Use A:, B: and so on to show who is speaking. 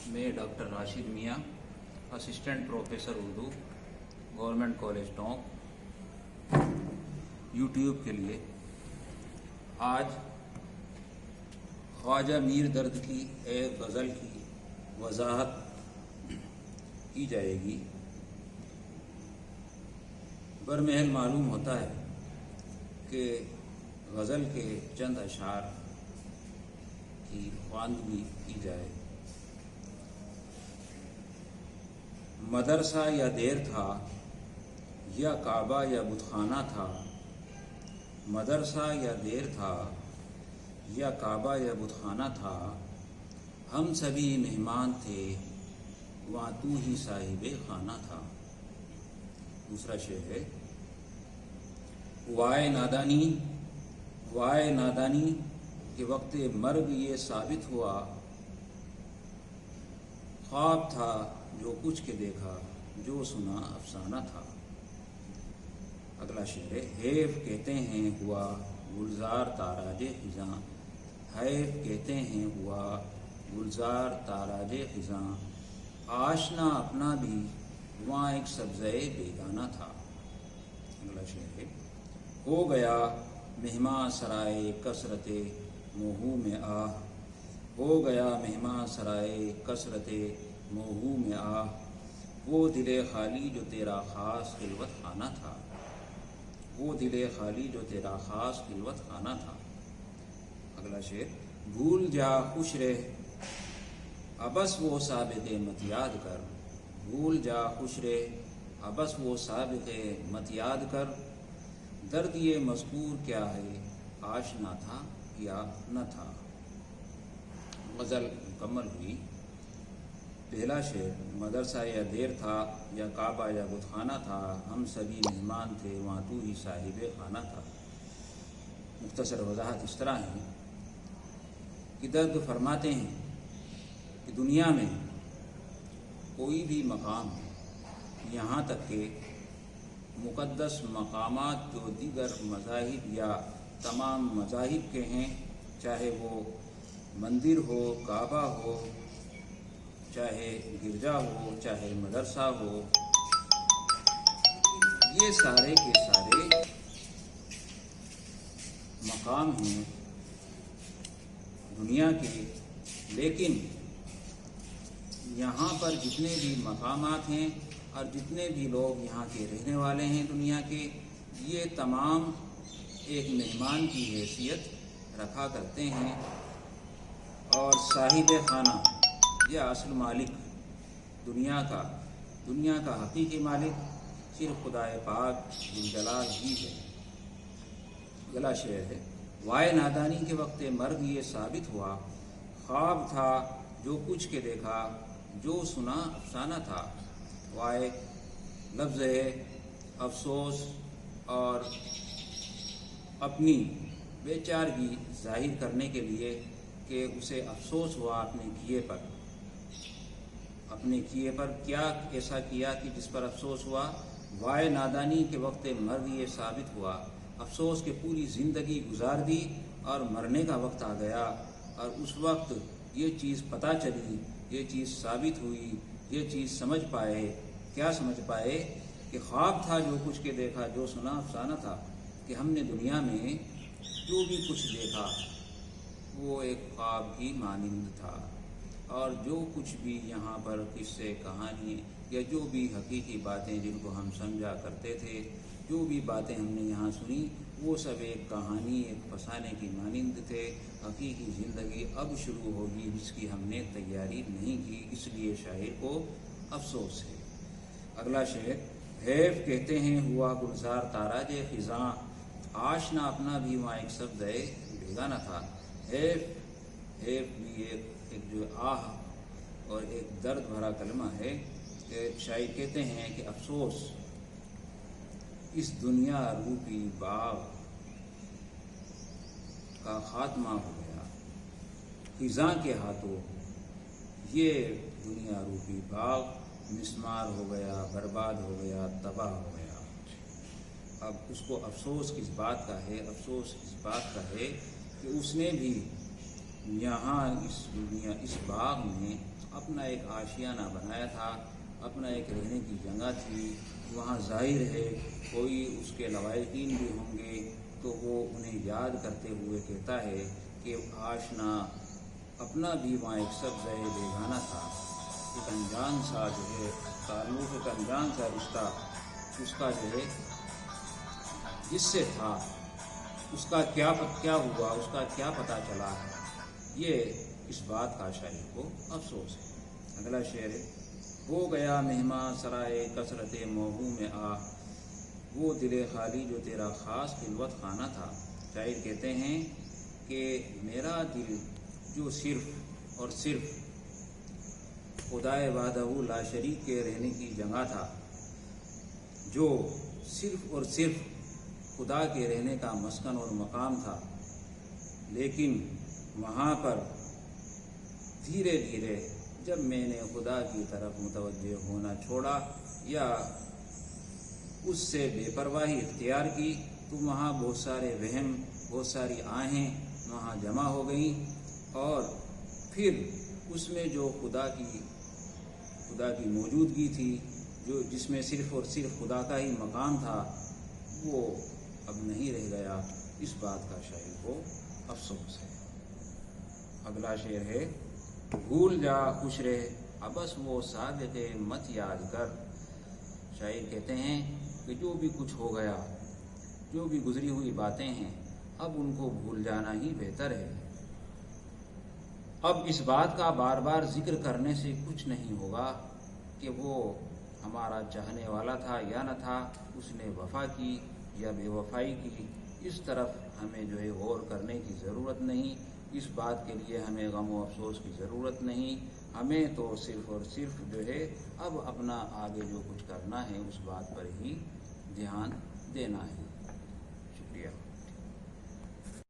A: मैं डॉक्टर राशिद मियाँ, assistant professor Urdu, government college Tonk, YouTube के लिए आज ख्वाजा मीर दर्द की एक गज़ल की वजाहत की जाएगी। बरमहल मालूम होता है कि गज़ल के चंद अशार की ख्वानगी की जाए। मदरसा या देर था, या काबा या बुतखाना था। मदरसा या देर था, या काबा या बुतखाना था। हम सभी मेहमान थे, वहाँ तू ही साहिबे खाना था। दूसरा शेर है, वाए नादानी के वक्त मर्ग ये साबित हुआ। ख्वाब था जो कुछ के देखा, जो सुना अफसाना था। अगला शेर है, हैफ कहते हैं हुआ गुलजार ताराजे खिज़ां। हैफ कहते हैं हुआ गुलजार ताराजे खिज़ां। आशना अपना भी वहाँ एक सब्ज़े बेगाना था। अगला शेर है, हो गया मेहमान सराय कसरते मोहू में आह। हो गया मेहमान सराय कसरते मोहू में आह। वो दिले खाली जो तेरा ख़ास खिलवत खाना था। वो दिले खाली जो तेरा ख़ास खिलवत खाना था। अगला शेर, भूल जा खुश रह अबस वो साबिक़े मत याद कर। भूल जा खुश रह अबस वो साबिक़े मत याद कर। दर्द ये मज़कूर क्या है, आशना था या न था। गज़ल मुकम्मल हुई। पहला शेर, मदरसा या देर था, या काबा या बुतखाना था। हम सभी मेहमान थे, वहाँ तू ही साहिबे खाना था। मुख्तसर वजाहत इस तरह है कि दर्द फरमाते हैं कि दुनिया में कोई भी मकाम, यहाँ तक के मुक़द्दस मकामात जो दीगर मज़ाहिब या तमाम मज़ाहिब के हैं, चाहे वो मंदिर हो, काबा हो, चाहे गिरजा हो, चाहे मदरसा हो, ये सारे के सारे मकाम हैं दुनिया के। लेकिन यहाँ पर जितने भी मकामात हैं और जितने भी लोग यहाँ के रहने वाले हैं दुनिया के, ये तमाम एक मेहमान की हैसियत रखा करते हैं। और साहिब खाना या असल मालिक दुनिया का हकीकी मालिक सिर्फ खुदाए पाक जुल जलाल ही है। अगला शेर है, वाए नादानी के वक्त मर्ग ये साबित हुआ। ख्वाब था जो कुछ के देखा, जो सुना अफसाना था। वाए लफ्ज़ है अफसोस और अपनी बेचारगी जाहिर करने के लिए कि उसे अफसोस हुआ अपने किए पर क्या ऐसा किया कि जिस पर अफसोस हुआ। वाए नादानी के वक्त मर्ग ये साबित हुआ। अफसोस के पूरी ज़िंदगी गुजार दी और मरने का वक्त आ गया, और उस वक्त ये चीज़ पता चली, ये चीज़ साबित हुई, ये चीज़ समझ पाए। क्या समझ पाए कि ख्वाब था जो कुछ के देखा, जो सुना अफसाना था। कि हमने दुनिया में जो भी कुछ देखा वो एक ख्वाब ही मानिंद था, और जो कुछ भी यहाँ पर किस्से कहानी या जो भी हकीकी बातें जिनको हम समझा करते थे, जो भी बातें हमने यहाँ सुनी, वो सब एक कहानी, एक फसाने की मानिंद थे। हकीकी ज़िंदगी अब शुरू होगी जिसकी हमने तैयारी नहीं की, इसलिए शायर को अफसोस है। अगला शेर, हैफ कहते हैं हुआ गुलजार ताराजे खिज़ां। आशना अपना भी वहाँ एक शब्द है बेगाना था। हैफ भी एक जो आह और एक दर्द भरा कलमा है। शायर कहते हैं कि अफसोस इस दुनिया रूपी बाग का खात्मा हो गया। खिज़ां के हाथों ये दुनिया रूपी बाग मिस्मार हो गया, बर्बाद हो गया, तबाह हो गया। अब उसको अफसोस किस बात का है? अफसोस इस बात का है कि उसने भी यहाँ इस बाग में اپنا ایک آشیانہ بنایا تھا، اپنا ایک رہنے کی جگہ تھی، وہاں ظاہر ہے کوئی اس کے لوائقین بھی ہوں گے تو وہ انہیں یاد کرتے ہوئے کہتا ہے کہ آشنا اپنا بھی وہاں ایک سبز بیگانہ تھا، ایک انجان سا جو ہے تعلق، ایک انجان سا رشتہ اس کا جو ہے جس سے تھا، اس کا کیا ہوا، اس کا کیا پتہ چلا، یہ اس بات کا شاعر کو افسوس ہے۔ اگلا شعر ہے، ہو گیا مہمان سرائے کثرت موہوم میں آ، وہ دل خالی جو تیرا خاص خلوت خانہ تھا۔ شاعر کہتے ہیں کہ میرا دل جو صرف اور صرف خدائے وحدہ لا شریک کے رہنے کی جگہ تھا، جو صرف اور صرف خدا کے رہنے کا مسکن اور مقام تھا، لیکن وہاں پر دھیرے دھیرے جب میں نے خدا کی طرف متوجہ ہونا چھوڑا یا اس سے بے پرواہی اختیار کی تو وہاں بہت سارے وہم، بہت ساری آہیں وہاں جمع ہو گئیں، اور پھر اس میں جو خدا کی موجودگی تھی، جو جس میں صرف اور صرف خدا کا ہی مقام تھا، وہ اب نہیں رہ گیا۔ اس بات کا شاعر کو افسوس ہے۔ اگلا شعر ہے، بھول جا خوش رہ ابس وہ سابق مت یاد کر۔ شاعر کہتے ہیں کہ جو بھی کچھ ہو گیا، جو بھی گزری ہوئی باتیں ہیں، اب ان کو بھول جانا ہی بہتر ہے۔ اب اس بات کا بار بار ذکر کرنے سے کچھ نہیں ہوگا کہ وہ ہمارا چاہنے والا تھا یا نہ تھا، اس نے وفا کی یا بے وفائی کی، اس طرف ہمیں جو ہے غور کرنے کی ضرورت نہیں، اس بات کے لیے ہمیں غم و افسوس کی ضرورت نہیں۔ ہمیں تو صرف اور صرف جو ہے اب اپنا آگے جو کچھ کرنا ہے اس بات پر ہی دھیان دینا ہے۔